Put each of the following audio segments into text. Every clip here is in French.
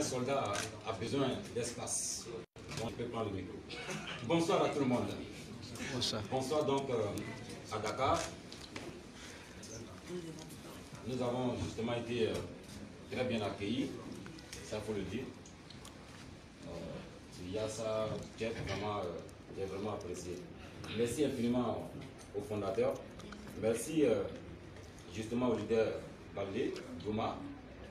soldat a besoin d'espace. Donc, je peux prendre le micro. Bonsoir à tout le monde. Bonsoir. Bonsoir donc à Dakar. Nous avons justement été très bien accueillis, ça faut le dire. Il y a ça qui est vraiment apprécié. Merci infiniment aux fondateurs. Merci justement au leader Balde, Douma,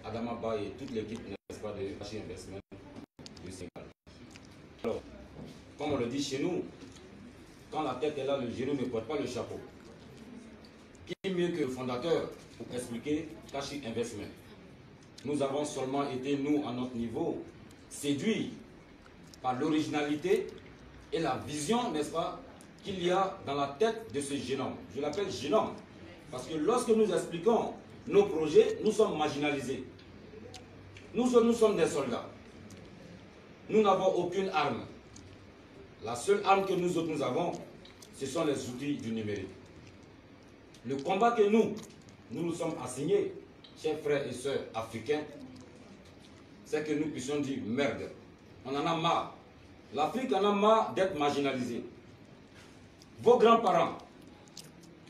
Adama Ba et toute l'équipe, n'est-ce pas, de Hachi Investment du Sénégal. Alors, comme on le dit chez nous, quand la tête est là, le genou ne porte pas le chapeau. Qui mieux que le fondateur pour expliquer Hachi Investment? Nous avons seulement été, nous, à notre niveau, séduits par l'originalité et la vision, n'est-ce pas, qu'il y a dans la tête de ce jeune homme. Je l'appelle jeune homme, parce que lorsque nous expliquons nos projets, nous sommes marginalisés. Nous sommes des soldats. Nous n'avons aucune arme. La seule arme que nous autres nous avons, ce sont les outils du numérique. Le combat que nous sommes assignés, chers frères et sœurs africains, c'est que nous puissions dire merde. On en a marre. L'Afrique en a marre d'être marginalisée. Vos grands-parents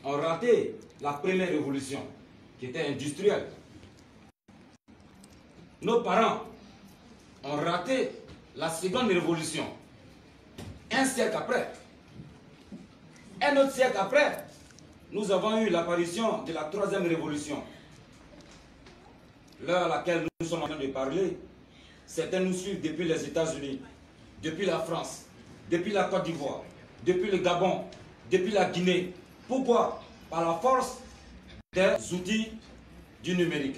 ont raté la première révolution, qui était industrielle. Nos parents ont raté la seconde révolution. Un siècle après. Un autre siècle après, nous avons eu l'apparition de la troisième révolution. L'heure à laquelle nous sommes en train de parler, certains nous suivent depuis les États-Unis, depuis la France, depuis la Côte d'Ivoire, depuis le Gabon, depuis la Guinée. Pourquoi? Par la force des outils du numérique.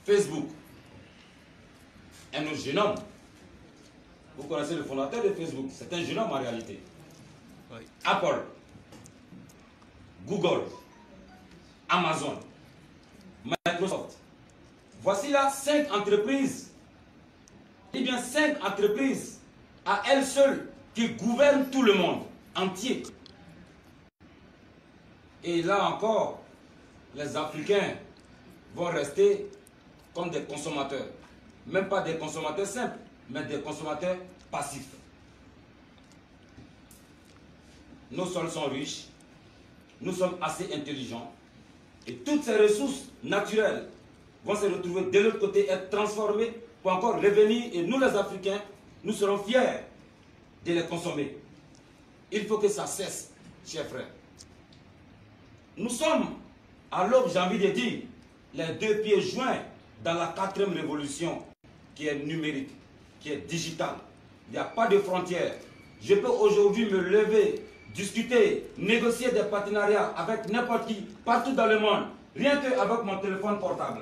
Facebook, un autre jeune homme. Vous connaissez le fondateur de Facebook, c'est un jeune homme en réalité. Oui. Apple, Google, Amazon, Microsoft. Voici là 5 entreprises. Eh bien 5 entreprises à elles seules qui gouvernent tout le monde entier. Et là encore, les Africains vont rester comme des consommateurs. Même pas des consommateurs simples, mais des consommateurs passifs. Nos sols sont riches, nous sommes assez intelligents, et toutes ces ressources naturelles vont se retrouver de l'autre côté, être transformées pour encore revenir, et nous les Africains, nous serons fiers de les consommer. Il faut que ça cesse, chers frères. Nous sommes, à l'aube, j'ai envie de dire, les deux pieds joints dans la 4e révolution, qui est numérique, qui est digitale. Il n'y a pas de frontières. Je peux aujourd'hui me lever, discuter, négocier des partenariats avec n'importe qui, partout dans le monde, rien qu'avec mon téléphone portable.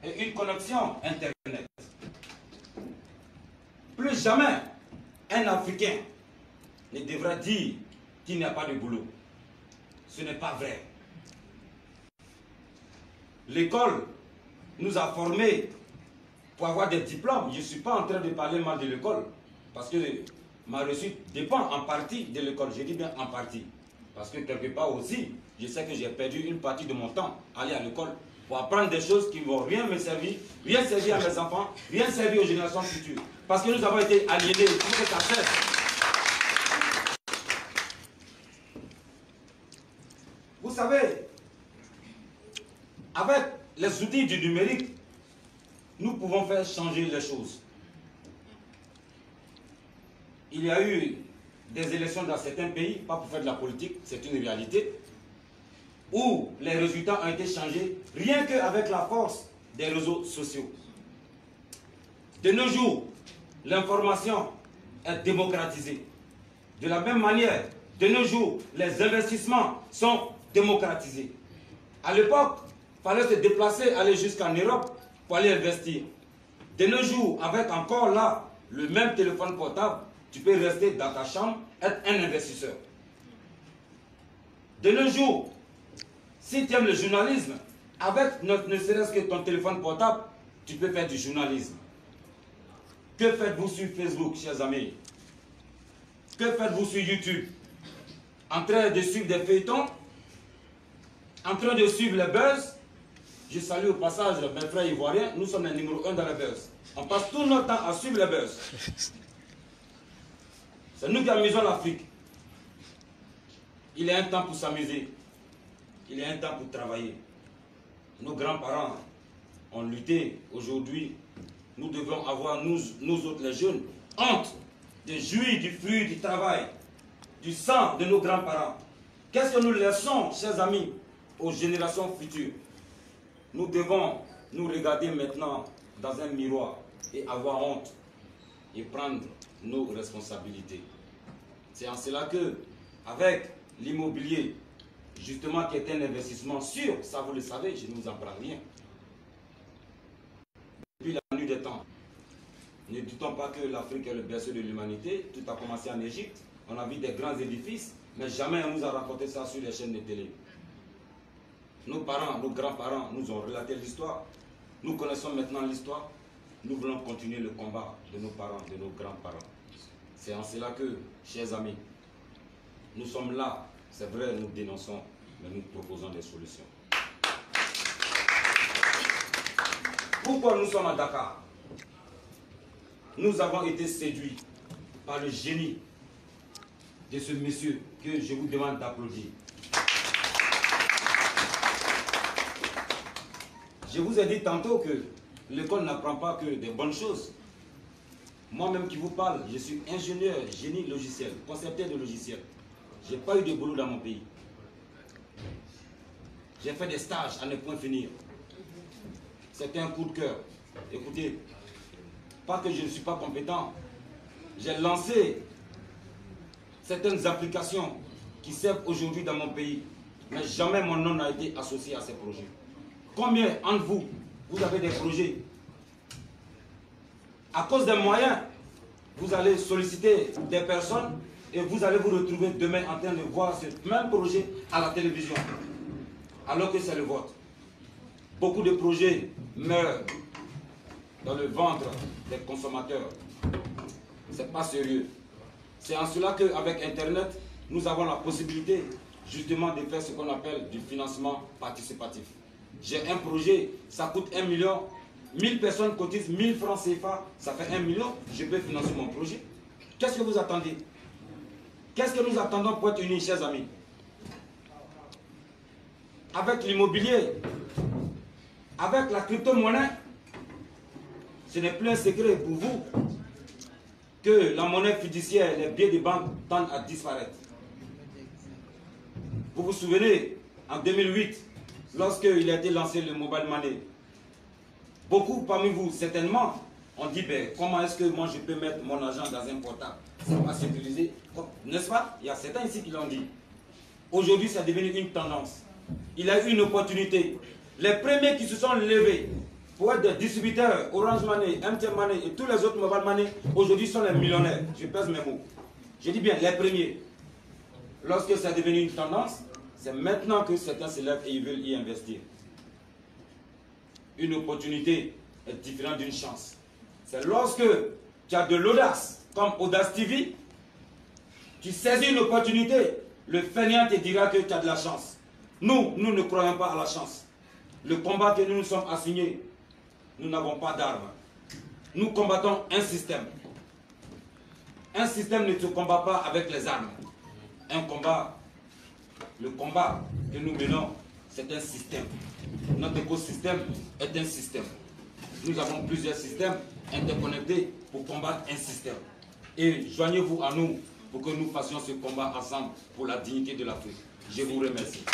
Et une connexion Internet. Plus jamais, un Africain ne devra dire qu'il n'y a pas de boulot. Ce n'est pas vrai. L'école nous a formés pour avoir des diplômes. Je ne suis pas en train de parler mal de l'école, parce que ma réussite dépend en partie de l'école. Je dis bien en partie. Parce que quelque part aussi, je sais que j'ai perdu une partie de mon temps à aller à l'école pour apprendre des choses qui ne vont rien me servir, rien servir à mes enfants, rien servir aux générations futures. Parce que nous avons été aliénés, il faut que ça cesse. Vous savez, avec les outils du numérique, nous pouvons faire changer les choses. Il y a eu des élections dans certains pays, pas pour faire de la politique, c'est une réalité, où les résultats ont été changés rien qu'avec la force des réseaux sociaux. De nos jours, l'information est démocratisée. De la même manière, de nos jours, les investissements sont démocratisés. À l'époque, il fallait se déplacer, aller jusqu'en Europe pour aller investir. De nos jours, avec encore là, le même téléphone portable, tu peux rester dans ta chambre, être un investisseur. De nos jours, si tu aimes le journalisme, avec ne serait-ce que ton téléphone portable, tu peux faire du journalisme. Que faites-vous sur Facebook, chers amis? Que faites-vous sur YouTube? En train de suivre des feuilletons? En train de suivre les buzz? Je salue au passage mes frères ivoiriens, nous sommes les numéro 1 dans la buzz. On passe tout notre temps à suivre les buzz. C'est nous qui amusons l'Afrique. Il est un temps pour s'amuser. Il est un temps pour travailler. Nos grands-parents ont lutté. Aujourd'hui, nous devons avoir, nous autres les jeunes, honte de jouir du fruit du travail, du sang de nos grands-parents. Qu'est-ce que nous laissons, chers amis, aux générations futures? Nous devons nous regarder maintenant dans un miroir et avoir honte et prendre nos responsabilités. C'est en cela que, avec l'immobilier, justement qui est un investissement sûr, ça vous le savez, je ne vous apprends rien. Depuis la nuit des temps, ne doutons pas que l'Afrique est le berceau de l'humanité. Tout a commencé en Égypte, on a vu des grands édifices, mais jamais on nous a raconté ça sur les chaînes de télé. Nos parents, nos grands-parents nous ont relaté l'histoire. Nous connaissons maintenant l'histoire. Nous voulons continuer le combat de nos parents, de nos grands-parents. C'est en cela que, chers amis, nous sommes là. C'est vrai, nous dénonçons, mais nous proposons des solutions. Pourquoi nous sommes à Dakar? Nous avons été séduits par le génie de ce monsieur que je vous demande d'applaudir. Je vous ai dit tantôt que l'école n'apprend pas que des bonnes choses. Moi-même qui vous parle, je suis ingénieur génie logiciel, concepteur de logiciels. Je n'ai pas eu de boulot dans mon pays. J'ai fait des stages à ne point finir. C'était un coup de cœur. Écoutez, pas que je ne suis pas compétent. J'ai lancé certaines applications qui servent aujourd'hui dans mon pays. Mais jamais mon nom n'a été associé à ces projets. Combien entre vous, vous avez des projets? À cause des moyens, vous allez solliciter des personnes et vous allez vous retrouver demain en train de voir ce même projet à la télévision, alors que c'est le vôtre. Beaucoup de projets meurent dans le ventre des consommateurs. Ce n'est pas sérieux. C'est en cela qu'avec Internet, nous avons la possibilité justement de faire ce qu'on appelle du financement participatif. J'ai un projet, ça coûte 1 million, 1000 personnes cotisent 1000 francs CFA, ça fait 1 million, je peux financer mon projet. Qu'est-ce que vous attendez? Qu'est-ce que nous attendons pour être unis, chers amis? Avec l'immobilier, avec la crypto-monnaie, ce n'est plus un secret pour vous que la monnaie fiduciaire, les billets de banque tendent à disparaître. Vous vous souvenez, en 2008, lorsqu'il a été lancé le mobile money, beaucoup parmi vous, certainement, ont dit, ben, comment est-ce que moi je peux mettre mon argent dans un portable? Ça va sécuriser, n'est-ce pas? Il y a certains ici qui l'ont dit. Aujourd'hui, c'est devenu une tendance. Il a eu une opportunité. Les premiers qui se sont levés pour être des distributeurs, Orange Money, MTN Money et tous les autres mobile money, aujourd'hui sont les millionnaires. Je pèse mes mots. Je dis bien les premiers. Lorsque c'est devenu une tendance, c'est maintenant que certains se lèvent et ils veulent y investir. Une opportunité est différente d'une chance. C'est lorsque tu as de l'audace, comme Audace TV, tu saisis une opportunité, le fainéant te dira que tu as de la chance. Nous ne croyons pas à la chance. Le combat que nous nous sommes assignés, nous n'avons pas d'armes. Nous combattons un système. Un système ne se combat pas avec les armes. Le combat que nous menons, c'est un système. Notre écosystème est un système. Nous avons plusieurs systèmes interconnectés pour combattre un système. Et joignez-vous à nous pour que nous fassions ce combat ensemble pour la dignité de l'Afrique. Je vous remercie.